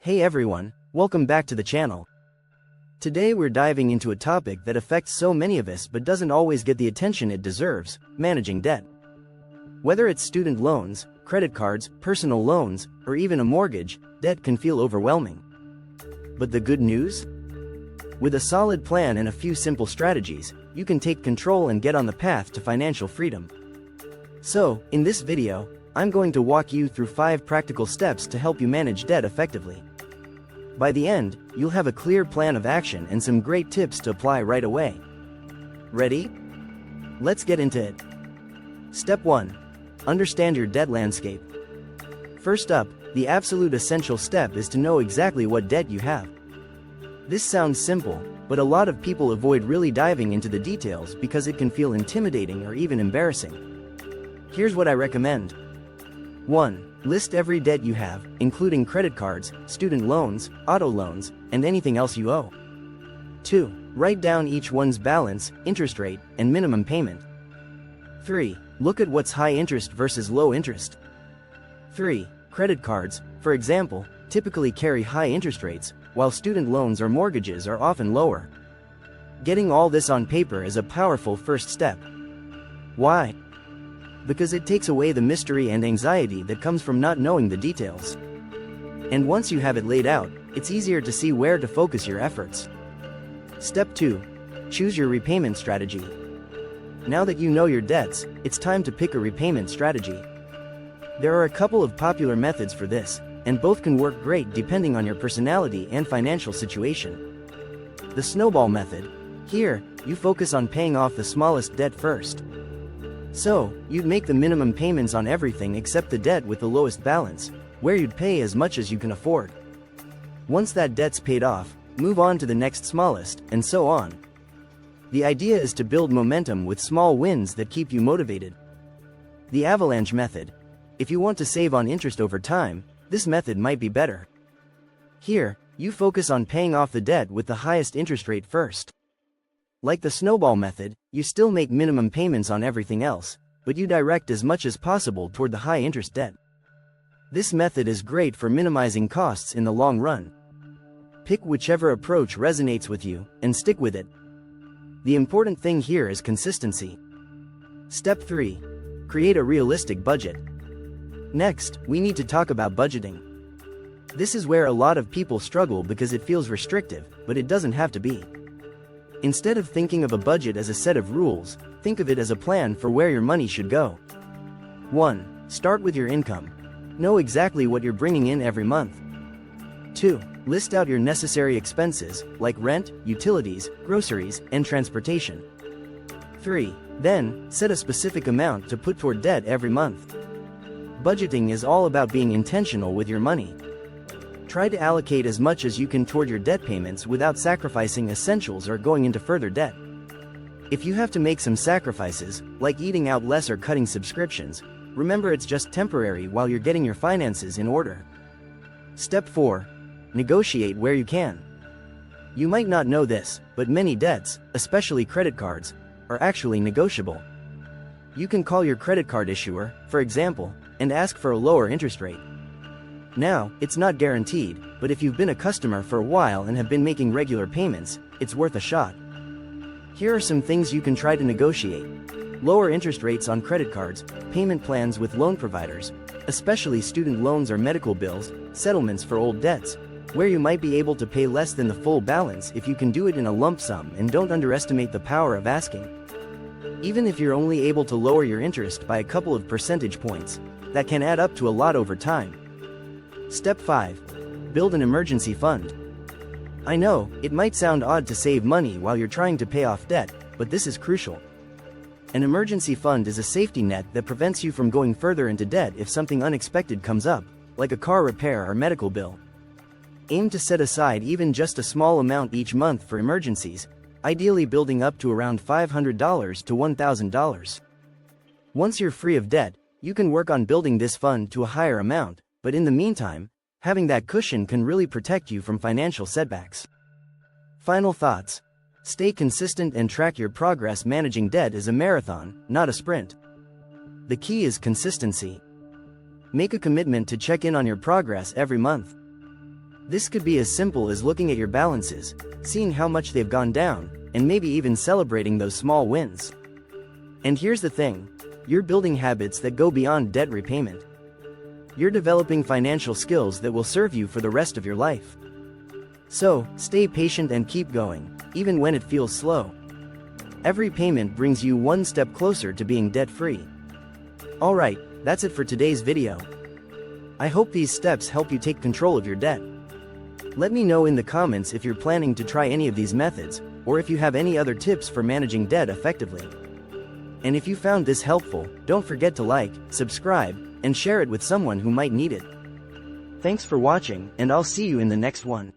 Hey everyone, welcome back to the channel. Today we're diving into a topic that affects so many of us but doesn't always get the attention it deserves: managing debt. Whether it's student loans, credit cards, personal loans, or even a mortgage, debt can feel overwhelming. But the good news? With a solid plan and a few simple strategies, you can take control and get on the path to financial freedom. So, in this video, I'm going to walk you through 5 practical steps to help you manage debt effectively. By the end, you'll have a clear plan of action and some great tips to apply right away. Ready? Let's get into it. Step 1. Understand your debt landscape. First up, the absolute essential step is to know exactly what debt you have. This sounds simple, but a lot of people avoid really diving into the details because it can feel intimidating or even embarrassing. Here's what I recommend. 1. List every debt you have, including credit cards, student loans, auto loans, and anything else you owe. 2. Write down each one's balance, interest rate, and minimum payment. 3. Look at what's high interest versus low interest. 3. Credit cards, for example, typically carry high interest rates, while student loans or mortgages are often lower. Getting all this on paper is a powerful first step. Why? Because it takes away the mystery and anxiety that comes from not knowing the details. And once you have it laid out, it's easier to see where to focus your efforts. Step 2. Choose your repayment strategy. Now that you know your debts, it's time to pick a repayment strategy. There are a couple of popular methods for this, and both can work great depending on your personality and financial situation. The snowball method. Here, you focus on paying off the smallest debt first. So, you'd make the minimum payments on everything except the debt with the lowest balance, where you'd pay as much as you can afford. Once that debt's paid off, move on to the next smallest, and so on. The idea is to build momentum with small wins that keep you motivated. The avalanche method. If you want to save on interest over time, this method might be better. Here, you focus on paying off the debt with the highest interest rate first. Like the snowball method, you still make minimum payments on everything else, but you direct as much as possible toward the high-interest debt. This method is great for minimizing costs in the long run. Pick whichever approach resonates with you, and stick with it. The important thing here is consistency. Step 3. Create a realistic budget. Next, we need to talk about budgeting. This is where a lot of people struggle because it feels restrictive, but it doesn't have to be. Instead of thinking of a budget as a set of rules, think of it as a plan for where your money should go. 1. Start with your income. Know exactly what you're bringing in every month. 2. List out your necessary expenses, like rent, utilities, groceries, and transportation. 3. Then, set a specific amount to put toward debt every month. Budgeting is all about being intentional with your money. Try to allocate as much as you can toward your debt payments without sacrificing essentials or going into further debt. If you have to make some sacrifices, like eating out less or cutting subscriptions, remember it's just temporary while you're getting your finances in order. Step 4. Negotiate where you can. You might not know this, but many debts, especially credit cards, are actually negotiable. You can call your credit card issuer, for example, and ask for a lower interest rate. Now, it's not guaranteed, but if you've been a customer for a while and have been making regular payments, it's worth a shot. Here are some things you can try to negotiate. Lower interest rates on credit cards, payment plans with loan providers, especially student loans or medical bills, settlements for old debts, where you might be able to pay less than the full balance if you can do it in a lump sum, and don't underestimate the power of asking. Even if you're only able to lower your interest by a couple of percentage points, that can add up to a lot over time. Step 5. Build an emergency fund. I know, it might sound odd to save money while you're trying to pay off debt, but this is crucial. An emergency fund is a safety net that prevents you from going further into debt if something unexpected comes up, like a car repair or medical bill. Aim to set aside even just a small amount each month for emergencies, ideally building up to around $500 to $1,000. Once you're free of debt, you can work on building this fund to a higher amount, but in the meantime, having that cushion can really protect you from financial setbacks. Final thoughts. Stay consistent and track your progress. Managing debt is a marathon, not a sprint. The key is consistency. Make a commitment to check in on your progress every month. This could be as simple as looking at your balances, seeing how much they've gone down, and maybe even celebrating those small wins. And here's the thing, you're building habits that go beyond debt repayment. You're developing financial skills that will serve you for the rest of your life. So, stay patient and keep going, even when it feels slow. Every payment brings you one step closer to being debt-free. Alright, that's it for today's video. I hope these steps help you take control of your debt. Let me know in the comments if you're planning to try any of these methods, or if you have any other tips for managing debt effectively. And if you found this helpful, don't forget to like, subscribe, and share it with someone who might need it. Thanks for watching, and I'll see you in the next one.